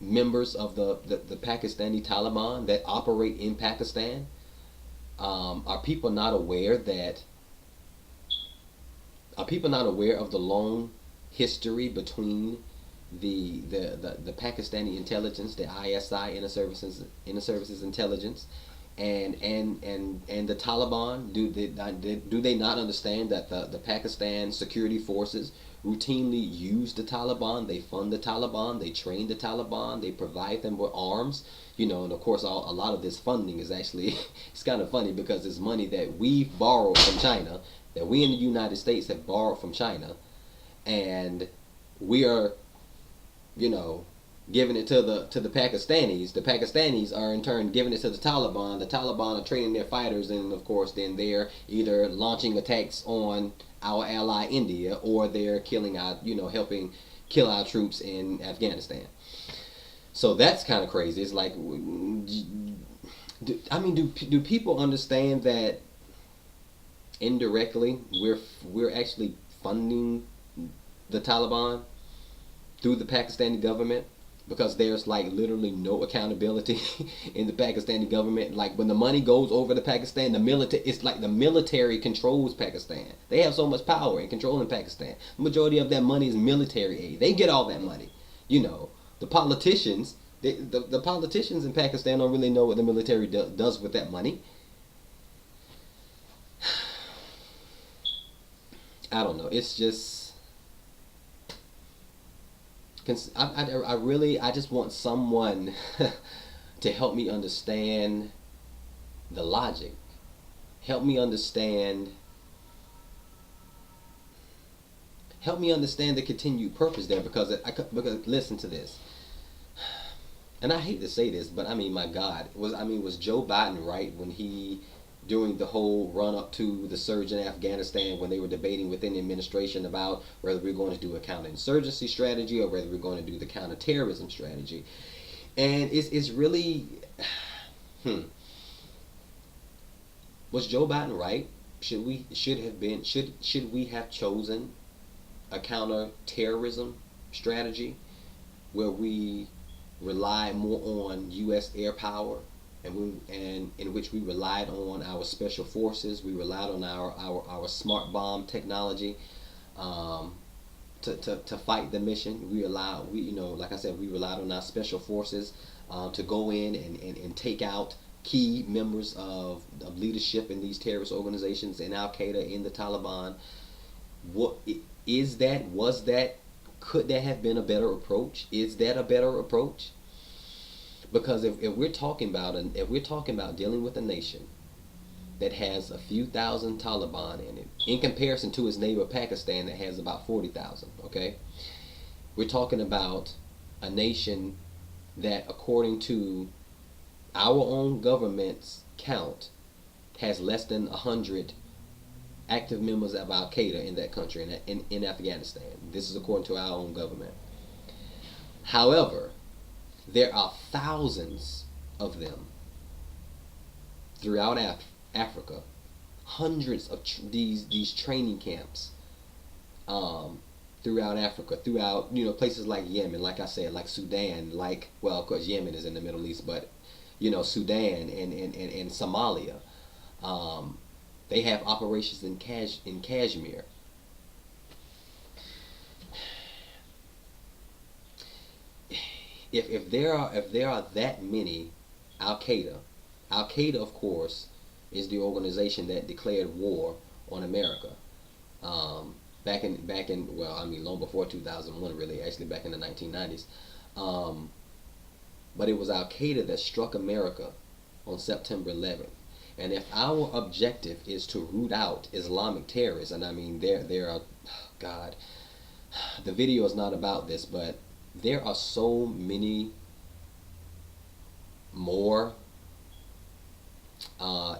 members of the Pakistani Taliban that operate in Pakistan? Are people not aware that? Are people not aware of the long history between the Pakistani intelligence, the ISI, inter services intelligence, and the Taliban? Do they not understand that the Pakistan security forces routinely use the Taliban? They fund the Taliban, they train the Taliban, they provide them with arms. And of course, a lot of this funding is actually it's kind of funny because it's money that we've borrowed from China, that we in the United States have borrowed from China, and we are, you know, giving it to the Pakistanis. The Pakistanis are in turn giving it to the Taliban. The Taliban are training their fighters, and of course, then they're either launching attacks on our ally India, or they're killing our, helping kill our troops in Afghanistan. So that's kind of crazy. It's like, do people understand that indirectly we're actually funding the Taliban through the Pakistani government, because there's like literally no accountability in the Pakistani government. Like when the money goes over to Pakistan, the military, it's like the military controls Pakistan. They have so much power in controlling Pakistan. The majority of that money is military aid. They get all that money. The politicians, the politicians in Pakistan don't really know what the military does with that money. I don't know. It's just I just want someone to help me understand the logic. Help me understand. Help me understand the continued purpose there, because listen to this. And I hate to say this, but I mean, my God, was Joe Biden right when he, during the whole run up to the surge in Afghanistan, when they were debating within the administration about whether we're going to do a counterinsurgency strategy or whether we're going to do the counterterrorism strategy? And it's really, was Joe Biden right? Should we have chosen a counterterrorism strategy where we rely more on U.S. air power, and in which we relied on our special forces, we relied on our smart bomb technology, to fight the mission. Like I said, we relied on our special forces to go in and take out key members of leadership in these terrorist organizations, in Al Qaeda, in the Taliban. What is that? Was that? Could that have been a better approach? Is that a better approach? Because if we're talking about dealing with a nation that has a few thousand Taliban in it, in comparison to its neighbor Pakistan that has about 40,000, okay? We're talking about a nation that, according to our own government's count, has less than 100 active members of Al Qaeda in that country, in Afghanistan. This is according to our own government. However, there are thousands of them throughout Africa, hundreds of these training camps throughout Africa, throughout places like Yemen, like I said, like Sudan, of course Yemen is in the Middle East, but Sudan and Somalia. They have operations in Kashmir. If there are that many Al Qaeda, of course, is the organization that declared war on America. Back in long before 2001, really, actually back in the 1990s. But it was Al Qaeda that struck America on September 11th. And if our objective is to root out Islamic terrorists, and I mean there are, God, the video is not about this, but there are so many more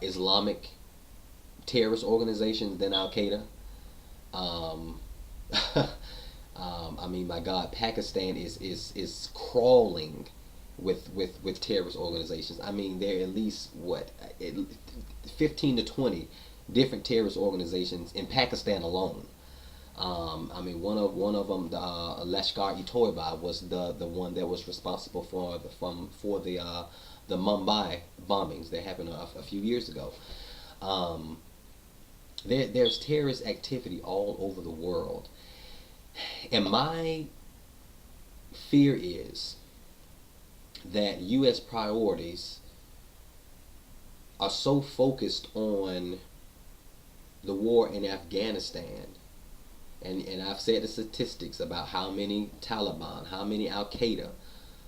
Islamic terrorist organizations than Al Qaeda. I mean, my God, Pakistan is crawling with terrorist organizations. I mean, there are at least 15 to 20 different terrorist organizations in Pakistan alone. I mean, one of them, the Lashkar-e-Toiba, was the one that was responsible for the Mumbai bombings that happened a few years ago. Um, there's terrorist activity all over the world, and my fear is that U.S. priorities are so focused on the war in Afghanistan, and I've said the statistics about how many Taliban, how many Al Qaeda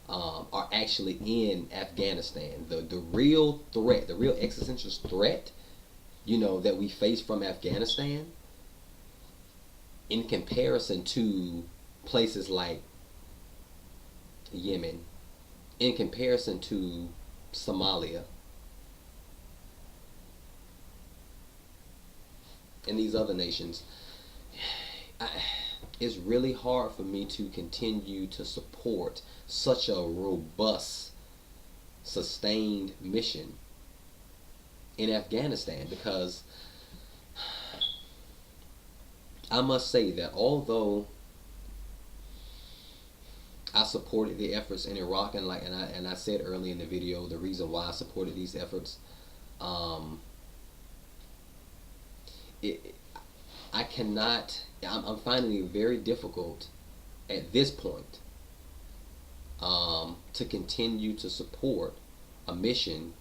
are actually in Afghanistan. The real threat, the real existential threat, that we face from Afghanistan, in comparison to places like Yemen, in comparison to Somalia, and these other nations, it's really hard for me to continue to support such a robust, sustained mission in Afghanistan, because I must say that although I supported the efforts in Iraq, and I said earlier in the video the reason why I supported these efforts, um, it, I cannot. I'm finding it very difficult at this point to continue to support a mission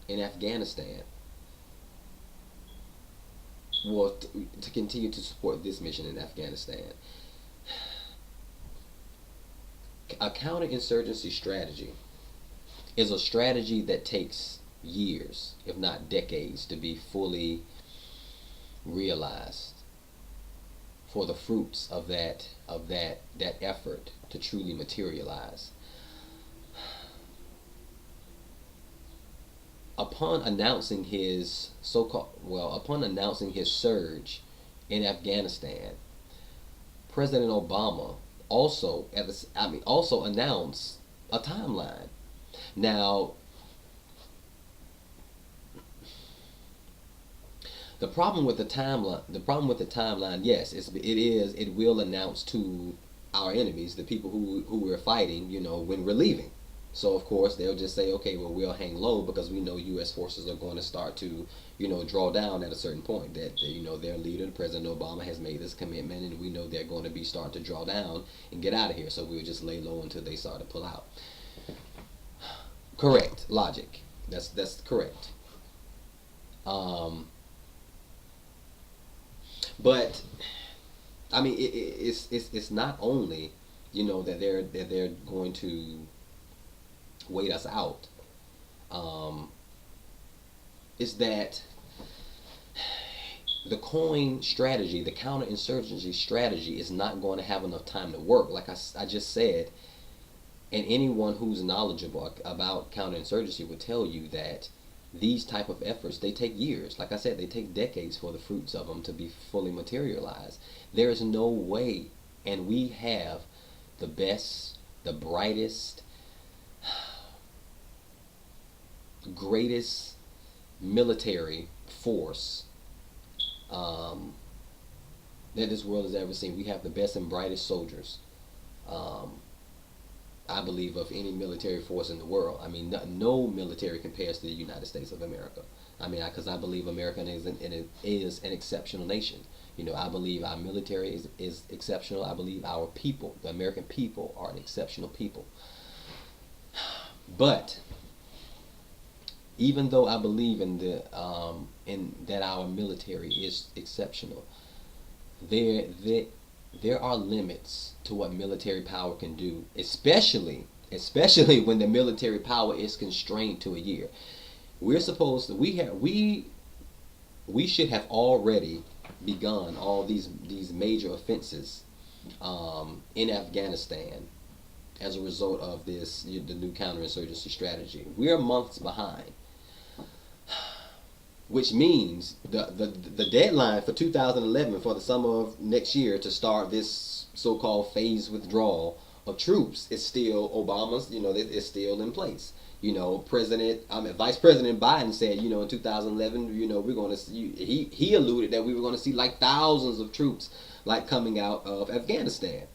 in Afghanistan. Well, to continue to support this mission in Afghanistan. A counterinsurgency strategy is a strategy that takes years, if not decades, to be fully realized, for the fruits of that effort to truly materialize. Upon announcing his upon announcing his surge in Afghanistan, President Obama also announced a timeline. Now, the problem with the timeline, yes, it will announce to our enemies, the people who we're fighting, when we're leaving. So of course they'll just say, okay, well, we'll hang low because we know U.S. forces are going to start to, draw down at a certain point. That their leader, President Obama, has made this commitment, and we know they're going to be starting to draw down and get out of here. So we'll just lay low until they start to pull out. Correct logic. That's correct. But I mean, it's not only that they're going to wait us out. Is that the coin strategy, the counterinsurgency strategy, is not going to have enough time to work. Like I just said, and anyone who's knowledgeable about counterinsurgency would tell you that these type of efforts, they take years. Like I said, they take decades for the fruits of them to be fully materialized. There is no way, and we have the best, the brightest, greatest military force that this world has ever seen. We have the best and brightest soldiers, I believe, of any military force in the world. I mean, no military compares to the United States of America. I mean, because I believe America is an exceptional nation. I believe our military is exceptional. I believe our people, the American people, are an exceptional people. But even though I believe in that our military is exceptional, there are limits to what military power can do, especially when the military power is constrained to a year. We should have already begun all these major offenses in Afghanistan as a result of the new counterinsurgency strategy. We're months behind, which means the deadline for 2011, for the summer of next year, to start this so-called phased withdrawal of troops is still Obama's. It's still in place. Vice President Biden said, in 2011, we're going to see. He alluded that we were going to see like thousands of troops like coming out of Afghanistan.